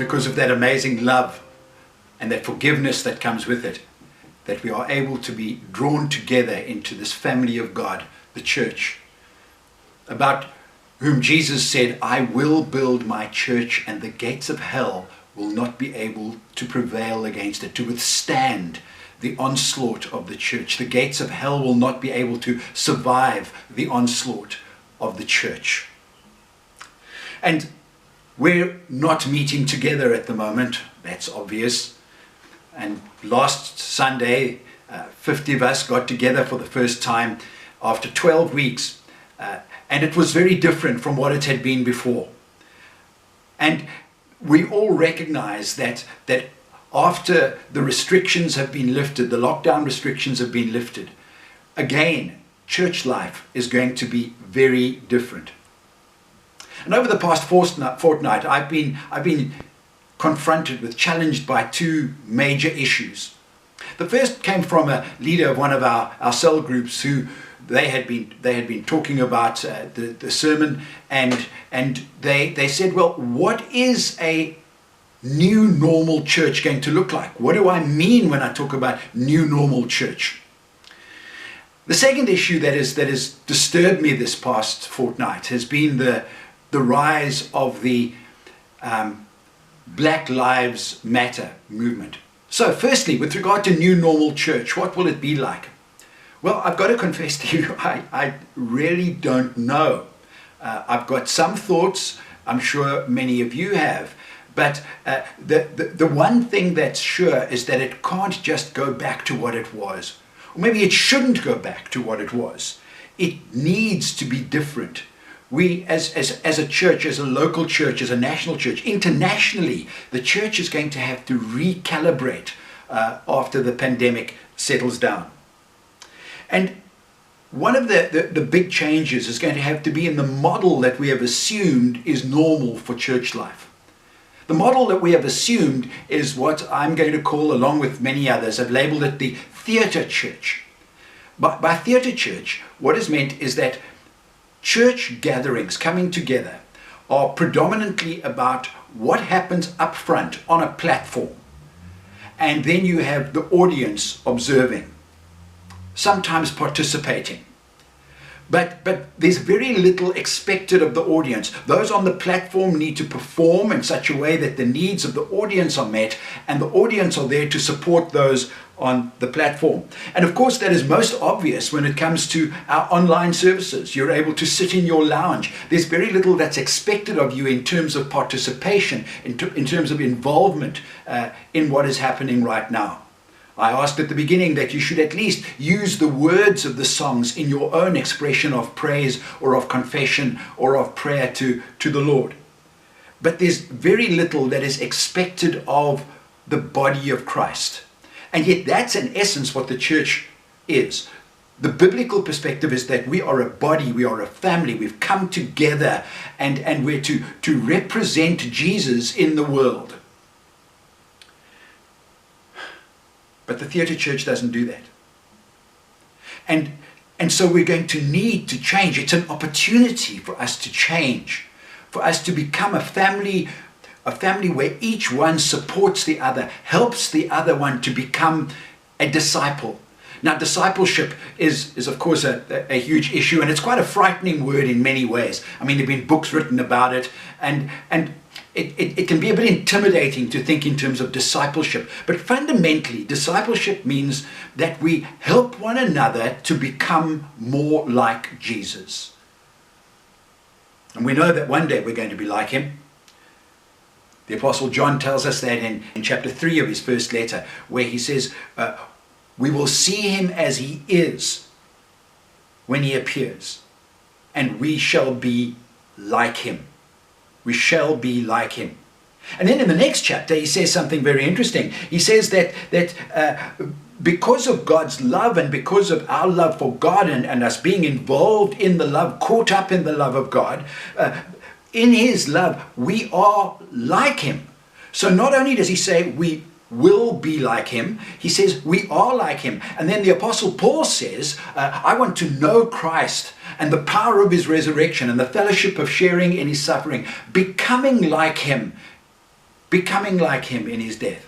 because of that amazing love and that forgiveness that comes with it, that we are able to be drawn together into this family of God, the church, about whom Jesus said, I will build my church and the gates of hell will not be able to prevail against it, to withstand the onslaught of the church. The gates of hell will not be able to survive the onslaught of the church. And we're not meeting together at the moment, that's obvious. And last Sunday, 50 of us got together for the first time after 12 weeks. And it was very different from what it had been before. And we all recognize that after the restrictions have been lifted, the lockdown restrictions have been lifted, again, church life is going to be very different. And over the past fortnight, I've been confronted with, challenged by two major issues. The first came from a leader of one of our cell groups who they had been talking about the sermon, and they said, well, what is a new normal church going to look like? What do I mean when I talk about new normal church? The second issue that has disturbed me this past fortnight has been the rise of the Black Lives Matter movement. So firstly, with regard to new normal church, what will it be like? Well, I've got to confess to you, I really don't know. I've got some thoughts, I'm sure many of you have, but the one thing that's sure is that it can't just go back to what it was. Or maybe it shouldn't go back to what it was. It needs to be different. We, as a church, as a local church, as a national church, internationally, the church is going to have to recalibrate after the pandemic settles down. And one of the big changes is going to have to be in the model that we have assumed is normal for church life. The model that we have assumed is what I'm going to call, along with many others, I've labeled it the theatre church. By theatre church, what is meant is that church gatherings coming together are predominantly about what happens up front on a platform. And then you have the audience observing, sometimes participating. But there's very little expected of the audience. Those on the platform need to perform in such a way that the needs of the audience are met, and the audience are there to support those on the platform. And of course, that is most obvious when it comes to our online services. You're able to sit in your lounge. There's very little that's expected of you in terms of participation, in terms of involvement in what is happening right now. I asked at the beginning that you should at least use the words of the songs in your own expression of praise or of confession or of prayer to the Lord. But there's very little that is expected of the body of Christ. And yet that's in essence what the church is. The biblical perspective is that we are a body, we are a family, we've come together and we're to represent Jesus in the world. But the theatre church doesn't do that. And so we're going to need to change. It's an opportunity for us to change, for us to become a family where each one supports the other, helps the other one to become a disciple. Now, discipleship is of course a huge issue, and it's quite a frightening word in many ways. I mean, there have been books written about it, and it can be a bit intimidating to think in terms of discipleship. But fundamentally, discipleship means that we help one another to become more like Jesus. And we know that one day we're going to be like him. The Apostle John tells us that in chapter 3 of his first letter, where he says, we will see him as he is when he appears, and we shall be like him. We shall be like him. And then in the next chapter, he says something very interesting. He says that because of God's love and because of our love for God and us being involved in the love, caught up in the love of God, in his love, we are like him. So not only does he say we will be like him, he says we are like him. And then the Apostle Paul says, I want to know Christ and the power of his resurrection and the fellowship of sharing in his suffering, becoming like him becoming like him in his death.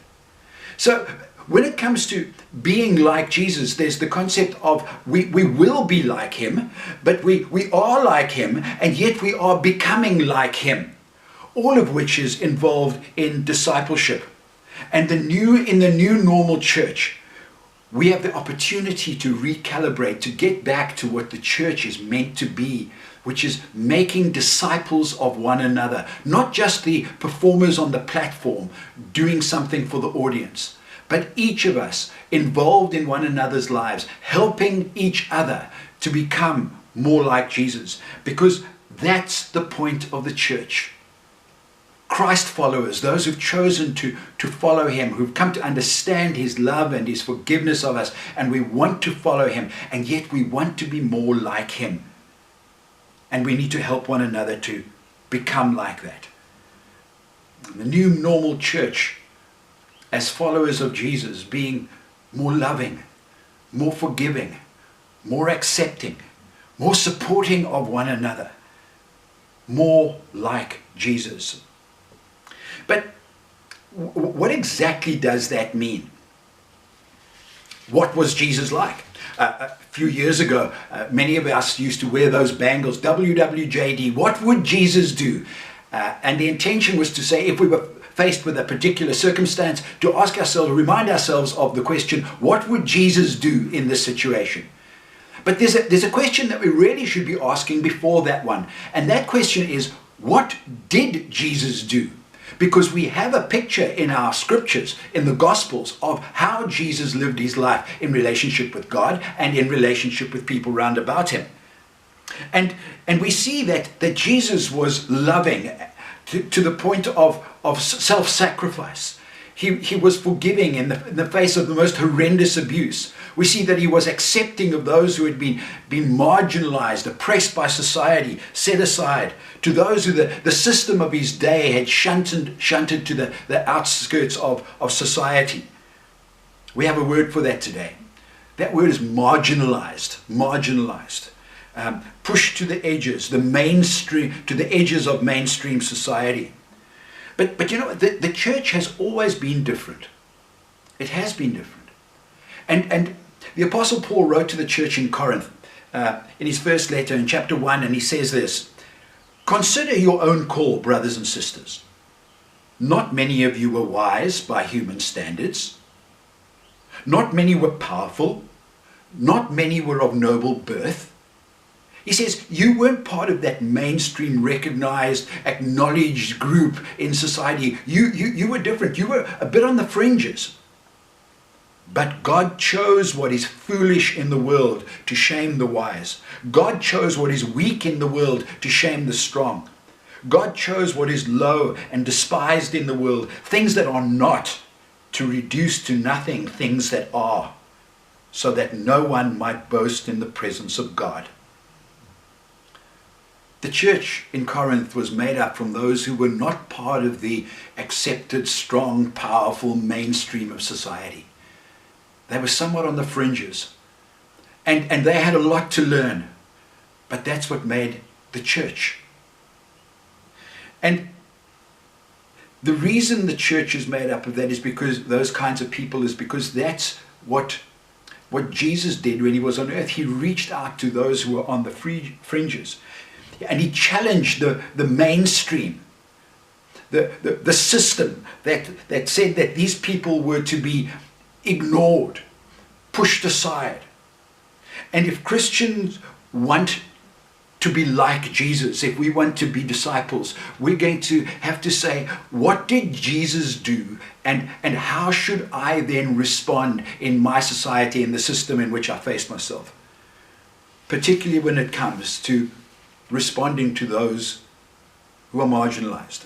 So when it comes to being like Jesus, there's the concept of we will be like him, but we are like him, and yet we are becoming like him, all of which is involved in discipleship. And in the new normal church, we have the opportunity to recalibrate, to get back to what the church is meant to be, which is making disciples of one another, not just the performers on the platform doing something for the audience, but each of us involved in one another's lives, helping each other to become more like Jesus, because that's the point of the church. Christ followers, those who've chosen to follow him, who've come to understand his love and his forgiveness of us, and we want to follow him, and yet we want to be more like him. And we need to help one another to become like that. The new normal church, as followers of Jesus, being more loving, more forgiving, more accepting, more supporting of one another, more like Jesus. But what exactly does that mean? What was Jesus like? A few years ago, many of us used to wear those bangles, WWJD. What would Jesus do? And the intention was to say, if we were faced with a particular circumstance, to ask ourselves, remind ourselves of the question, what would Jesus do in this situation? But there's a question that we really should be asking before that one. And that question is, what did Jesus do? Because we have a picture in our scriptures, in the Gospels, of how Jesus lived his life in relationship with God and in relationship with people round about him. And we see that Jesus was loving to the point of self-sacrifice. He was forgiving in the face of the most horrendous abuse. We see that he was accepting of those who had been marginalized, oppressed by society, set aside, to those who the system of his day had shunted to the outskirts of society. We have a word for that today. That word is marginalized. Pushed to the edges, to the edges of mainstream society. But you know, the church has always been different. It has been different. And the Apostle Paul wrote to the church in Corinth in his first letter in chapter 1, and he says this: "Consider your own call, brothers and sisters. Not many of you were wise by human standards. Not many were powerful. Not many were of noble birth." He says, you weren't part of that mainstream, recognized, acknowledged group in society. You were different. You were a bit on the fringes. But God chose what is foolish in the world to shame the wise. God chose what is weak in the world to shame the strong. God chose what is low and despised in the world, things that are not, to reduce to nothing things that are, so that no one might boast in the presence of God. The church in Corinth was made up from those who were not part of the accepted, strong, powerful mainstream of society. They were somewhat on the fringes. And they had a lot to learn. But that's what made the church. And the reason the church is made up of that is because those kinds of people is because that's what Jesus did when he was on earth. He reached out to those who were on the fringes. And he challenged the mainstream, the system that said that these people were to be ignored, pushed aside. And if Christians want to be like Jesus, if we want to be disciples, we're going to have to say, what did Jesus do? And how should I then respond in my society, in the system in which I face myself? Particularly when it comes to responding to those who are marginalized.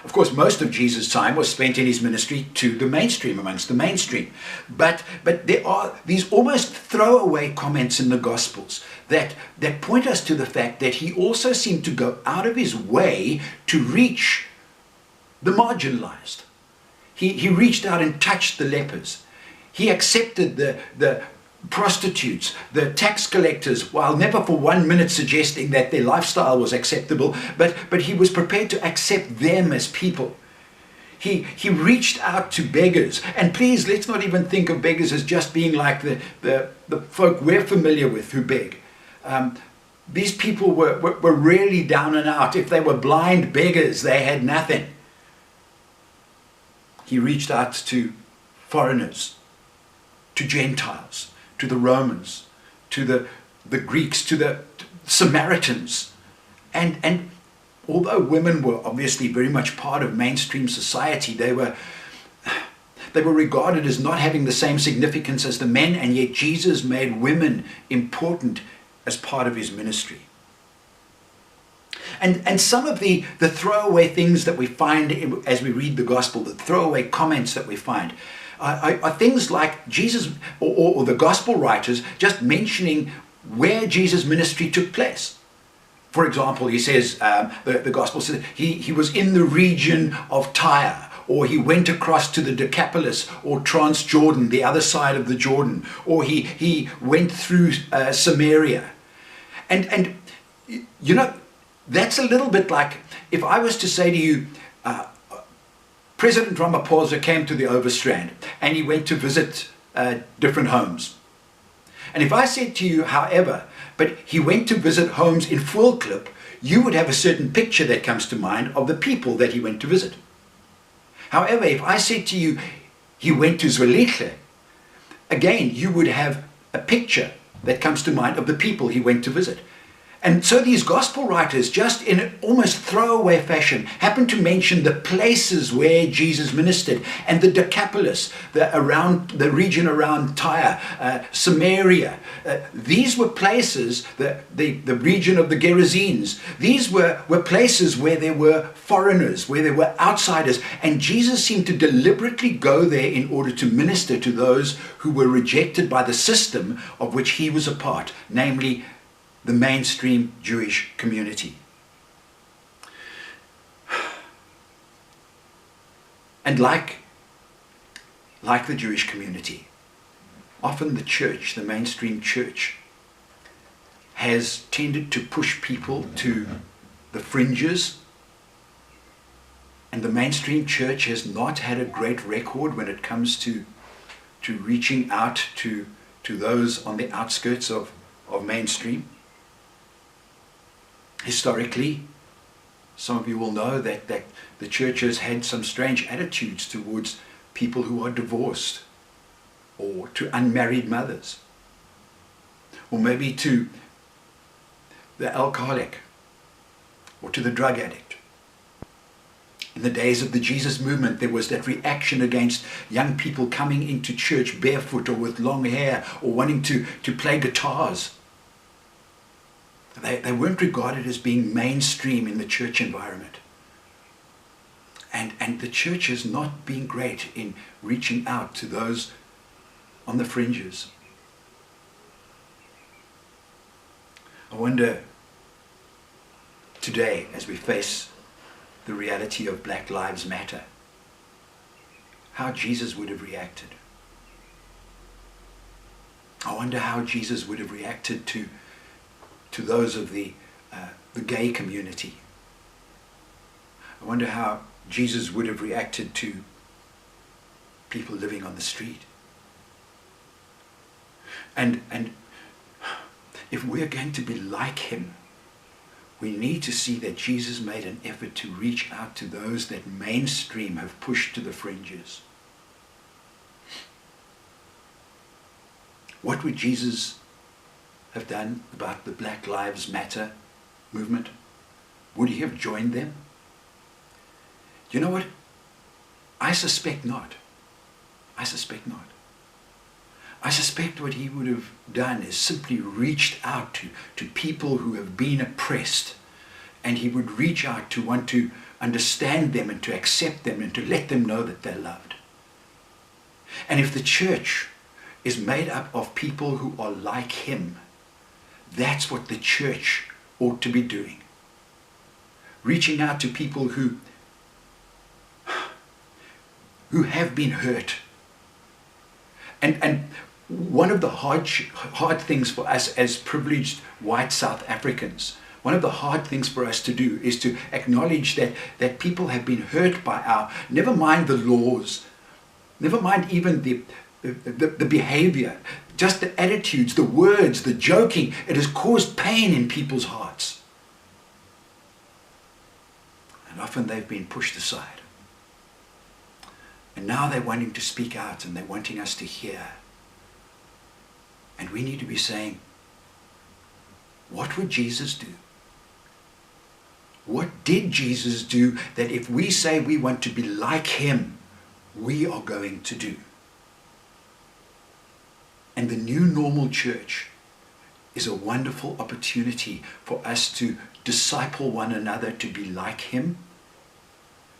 Of course, most of Jesus' time was spent in his ministry to the mainstream, amongst the mainstream. But there are these almost throwaway comments in the Gospels that point us to the fact that he also seemed to go out of his way to reach the marginalized. He reached out and touched the lepers. He accepted the prostitutes, the tax collectors, while never for 1 minute suggesting that their lifestyle was acceptable, but he was prepared to accept them as people. He reached out to beggars. And please, let's not even think of beggars as just being like the folk we're familiar with who beg. These people were really down and out. If they were blind beggars, they had nothing. He reached out to foreigners, to Gentiles, to the Romans, to the Greeks, to the Samaritans. And although women were obviously very much part of mainstream society, they were regarded as not having the same significance as the men, and yet Jesus made women important as part of his ministry. And some of the throwaway things that we find as we read the gospel, the throwaway comments that we find, are things like Jesus or the gospel writers just mentioning where Jesus' ministry took place. For example, he says, the gospel says he was in the region of Tyre, or he went across to the Decapolis or Transjordan, the other side of the Jordan, or he went through Samaria. And you know, that's a little bit like if I was to say to you, President Ramaphosa came to the Overstrand and he went to visit different homes. And if I said to you, however, but he went to visit homes in Fullklip, you would have a certain picture that comes to mind of the people that he went to visit. However, if I said to you, he went to Zwelihle, again, you would have a picture that comes to mind of the people he went to visit. And so these gospel writers, just in an almost throwaway fashion, happen to mention the places where Jesus ministered, and the Decapolis, the region around Tyre, Samaria. These were places, the region of the Gerasenes. These were places where there were foreigners, where there were outsiders, and Jesus seemed to deliberately go there in order to minister to those who were rejected by the system of which he was a part, namely the mainstream Jewish community. And like the Jewish community, often the church, the mainstream church, has tended to push people to the fringes, and the mainstream church has not had a great record when it comes to reaching out to those on the outskirts of mainstream. Historically, some of you will know that the church has had some strange attitudes towards people who are divorced, or to unmarried mothers, or maybe to the alcoholic, or to the drug addict. In the days of the Jesus movement, there was that reaction against young people coming into church barefoot or with long hair, or wanting to play guitars. They weren't regarded as being mainstream in the church environment. And the church has not been great in reaching out to those on the fringes. I wonder today, as we face the reality of Black Lives Matter, how Jesus would have reacted. I wonder how Jesus would have reacted to those of the gay community. I wonder how Jesus would have reacted to people living on the street. And if we're going to be like him, we need to see that Jesus made an effort to reach out to those that mainstream have pushed to the fringes. What would Jesus have done about the Black Lives Matter movement? Would he have joined them? You know what? I suspect not. I suspect not. I suspect what he would have done is simply reached out to people who have been oppressed, and he would reach out to want to understand them and to accept them and to let them know that they're loved. And if the church is made up of people who are like him, that's what the church ought to be doing. Reaching out to people who have been hurt. And one of the hard things for us as privileged white South Africans One of the hard things for us to do is to acknowledge that people have been hurt by never mind the laws, never mind even the behavior, just the attitudes, the words, the joking. It has caused pain in people's hearts. And often they've been pushed aside. And now they're wanting to speak out and they're wanting us to hear. And we need to be saying, what would Jesus do? What did Jesus do that if we say we want to be like him, we are going to do? And the new normal church is a wonderful opportunity for us to disciple one another to be like him,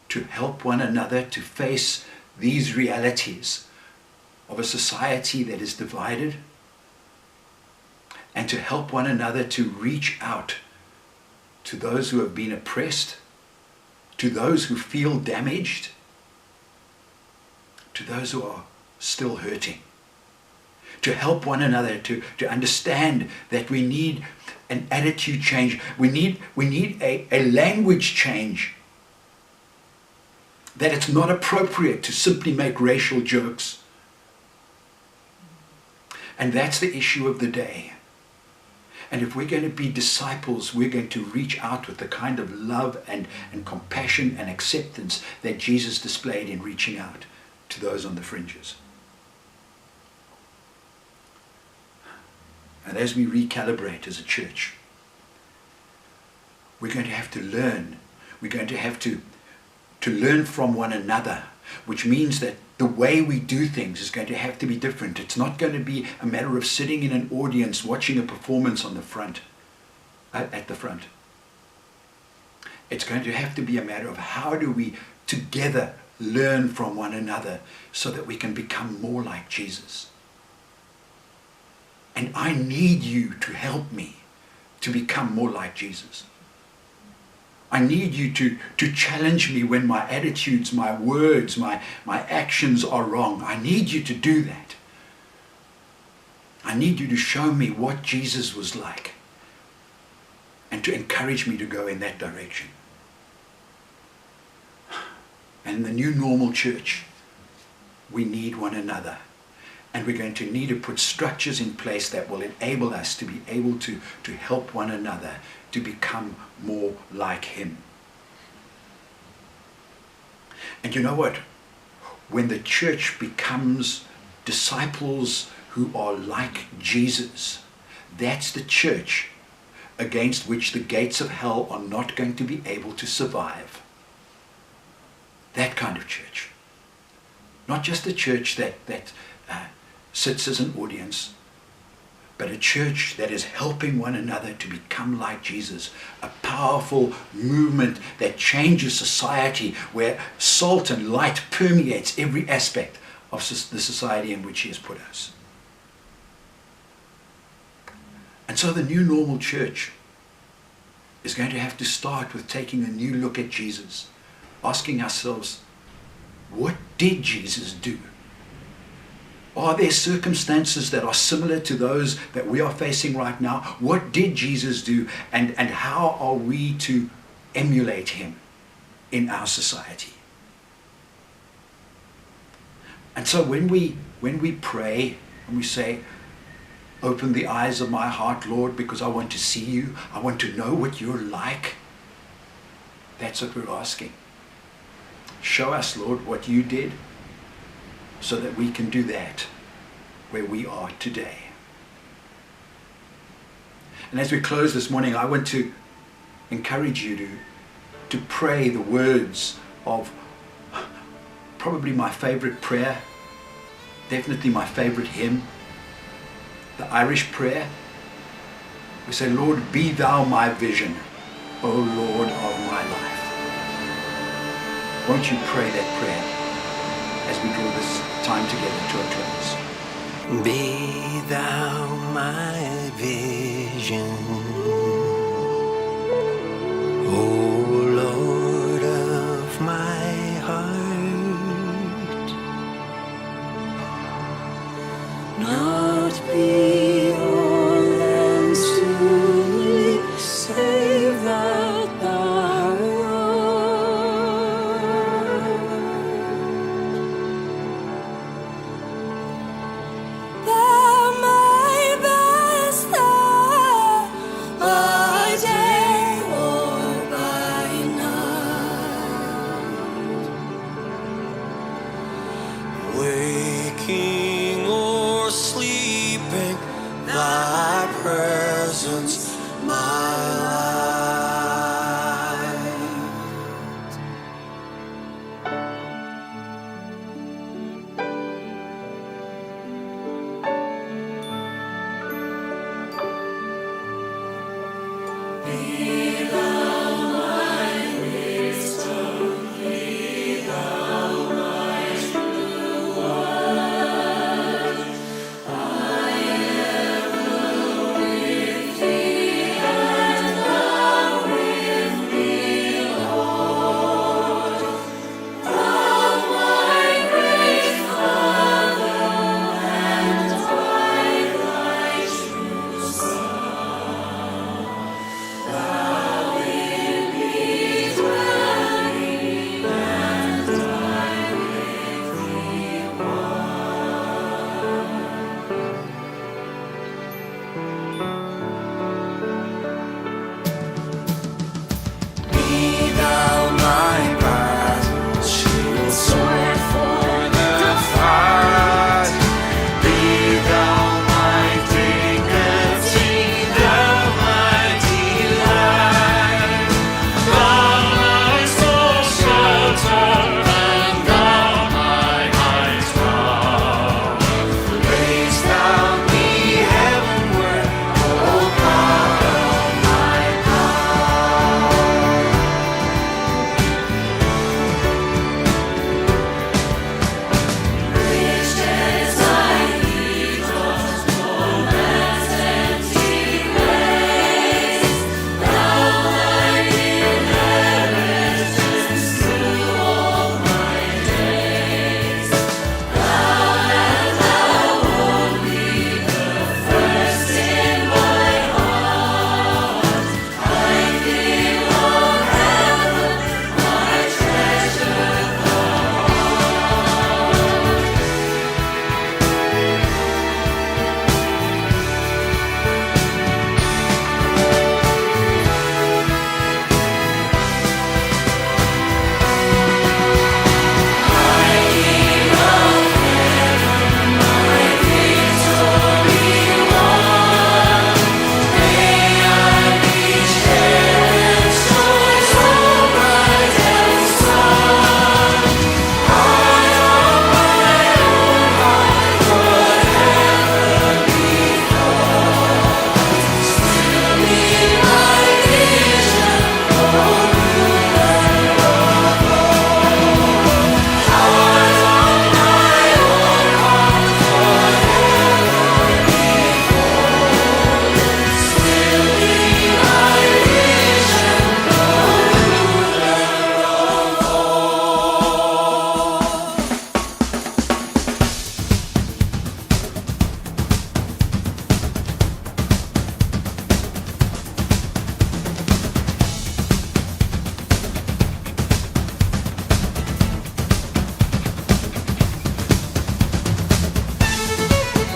to help one another to face these realities of a society that is divided, and to help one another to reach out to those who have been oppressed, to those who feel damaged, to those who are still hurting. To help one another to understand that we need an attitude change. We need a language change. That it's not appropriate to simply make racial jokes. And that's the issue of the day. And if we're going to be disciples, we're going to reach out with the kind of love and compassion and acceptance that Jesus displayed in reaching out to those on the fringes. And as we recalibrate as a church, we're going to have to learn. We're going to have to learn from one another, which means that the way we do things is going to have to be different. It's not going to be a matter of sitting in an audience watching a performance on the front, at the front. It's going to have to be a matter of how do we together learn from one another so that we can become more like Jesus. And I need you to help me to become more like Jesus. I need you to challenge me when my attitudes, my words, my actions are wrong. I need you to do that. I need you to show me what Jesus was like and to encourage me to go in that direction. And in the new normal church, we need one another. And we're going to need to put structures in place that will enable us to be able to help one another to become more like him. And you know what? When the church becomes disciples who are like Jesus, that's the church against which the gates of hell are not going to be able to survive. That kind of church. Not just a church that sits as an audience, but a church that is helping one another to become like Jesus. A powerful movement that changes society, where salt and light permeates every aspect of the society in which he has put us. And so the new normal church is going to have to start with taking a new look at Jesus, asking ourselves, what did Jesus do? Are there circumstances that are similar to those that we are facing right now? What did Jesus do, and how are we to emulate him in our society? And so when we pray and we say, open the eyes of my heart, Lord, because I want to see you, I want to know what you're like, that's what we're asking. Show us, Lord, what you did, so that we can do that where we are today. And as we close this morning, I want to encourage you to pray the words of probably my favorite prayer, definitely my favorite hymn, the Irish prayer. We say, Lord, be thou my vision, O Lord of my life. Won't you pray that prayer as we draw this time together to a close? Be thou my vision, O Lord of my heart. Not be all and soon say thy presence, my life.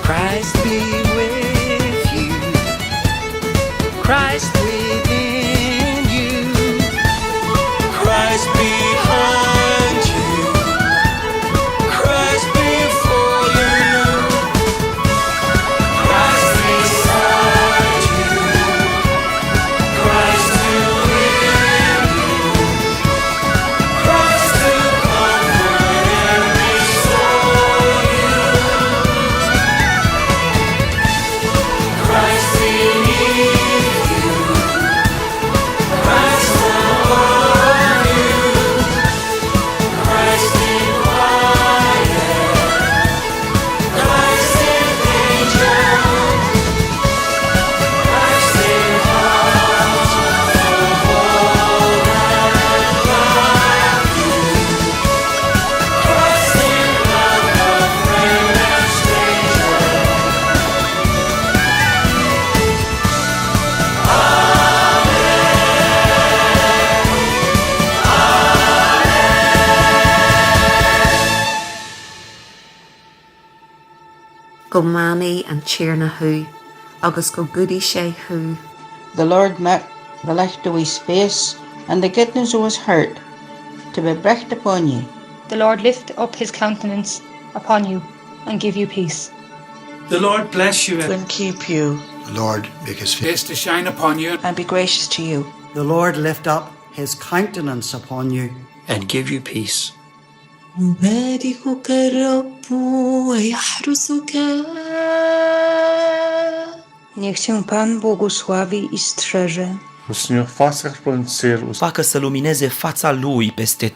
Christ be with you. Christ within you. Christ behind you. Christ before you. Christ beside you. Christ to win you. Christ to comfort and restore you. Christ beneath you. Christ above you. Christ in quiet. Christ in danger. Christ in heart of all that love you. Christ in love of friend and stranger. Go mani and cheerna hu, agus go goody sé hu. The Lord met the light of his face, and the goodness of his heart to be brecht upon you. The Lord lift up his countenance upon you and give you peace. The Lord bless you and keep you, Lord, make his face to shine upon you and be gracious to you. The Lord lift up his countenance upon you and give you peace. يباركك الرب ويحرسك. Niech się Pan błogosławi i strzeże. O Senhor faça resplandecer o facă să lumineze fața lui peste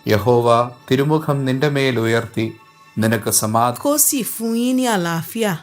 യഹോവ തിരുമുഖം നിന്റെ മേൽ ഉയർത്തി നിനക്ക് സമാധാനം Kosi fuini alafia.